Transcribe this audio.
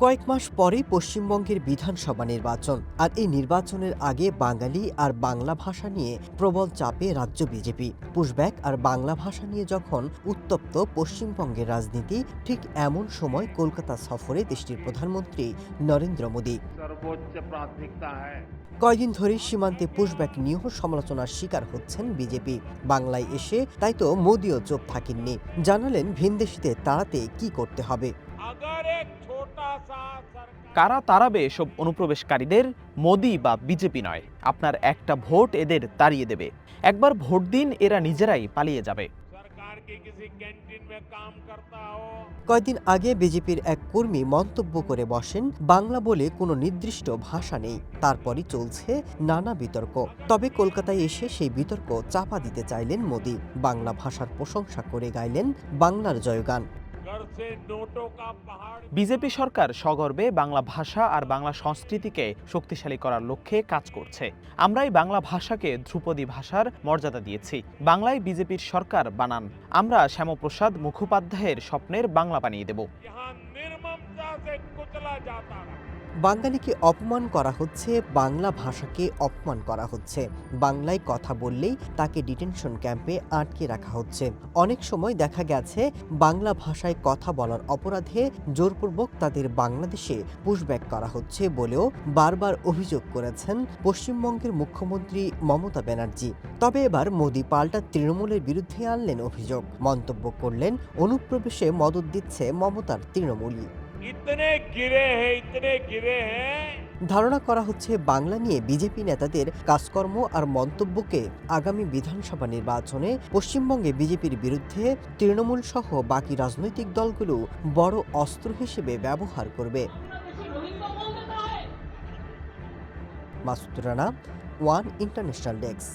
কয়েক মাস পরেই পশ্চিমবঙ্গের বিধানসভা নির্বাচন, আর এই নির্বাচনের আগে বাঙালি আর বাংলা ভাষা নিয়ে প্রবল চাপে রাজ্য বিজেপি। পুশব্যাক আর বাংলা ভাষা নিয়ে যখন উত্তপ্ত পশ্চিমবঙ্গের রাজনীতি, ঠিক এমন সময় কলকাতা সফরে দেশটির প্রধানমন্ত্রী নরেন্দ্র মোদী। सर्वोच्च प्राथमिकता है। কয়েকদিন ধরে সীমান্তে পুশব্যাক নিয়েও সমালোচনার শিকার হচ্ছেন বিজেপি। বাংলায় এসে তাই তো মোদিও চুপ থাকেননি, জানালেন ভিনদেশিদের তাড়াতে কি করতে হবে। अगर एक छोटा सा কারা তাড়াবে এসব অনুপ্রবেশকারীদের? মোদি বা বিজেপি নয়, আপনার একটা ভোট এদের তাড়িয়ে দেবে। একবার ভোট দিন, এরা নিজেরাই পালিয়ে যাবে। सरकार की किसी कैंटीन में काम करता हो, কয়েকদিন আগে বিজেপির এক কর্মী মন্তব্য করে বসেন, বাংলা বলে কোনো নির্দিষ্ট ভাষা নেই। তারপরই চলছে নানা বিতর্ক। তবে কলকাতায় এসে সেই বিতর্ক চাপা দিতে চাইলেন মোদি। বাংলা ভাষার প্রশংসা করে গাইলেন বাংলার জয়গান। घर से नोटों का पहाड़। বিজেপি সরকার সগর্বে বাংলা ভাষা আর বাংলা সংস্কৃতিকে শক্তিশালী করার লক্ষ্যে কাজ করছে। আমরাই বাংলা ভাষাকে ধ্রুপদী ভাষার মর্যাদা দিয়েছি। বাংলায় বিজেপির সরকার বানান, আমরা শ্যামপ্রসাদ মুখোপাধ্যায়ের স্বপ্নের বাংলা বানিয়ে দেব। यहाँ निर्ममता से कुचला जाता रहा। বাঙালিকে অপমান করা হচ্ছে, বাংলা ভাষাকে অপমান করা হচ্ছে। বাংলায় কথা বললেই তাকে ডিটেনশন ক্যাম্পে আটকে রাখা হচ্ছে। অনেক সময় দেখা গেছে বাংলা ভাষায় কথা বলার অপরাধে জোরপূর্বক তাদের বাংলাদেশে পুশব্যাক করা হচ্ছে বলেও বারবার অভিযোগ করেছেন পশ্চিমবঙ্গের মুখ্যমন্ত্রী মমতা ব্যানার্জি। তবে এবার মোদি পাল্টা তৃণমূলের বিরুদ্ধে আনলেন অভিযোগ। মন্তব্য করলেন, অনুপ্রবেশে মদত দিচ্ছে মমতার তৃণমূলই। इतने गिरे हैं। ধারণা করা হচ্ছে বাংলা নিয়ে বিজেপি নেতাদের কাজকর্ম আর মন্তব্যকে আগামী বিধানসভা নির্বাচনে পশ্চিমবঙ্গে বিজেপির বিরুদ্ধে তৃণমূল সহ বাকি রাজনৈতিক দলগুলো বড় অস্ত্র হিসেবে ব্যবহার করবে। Masud Rana, one international desk.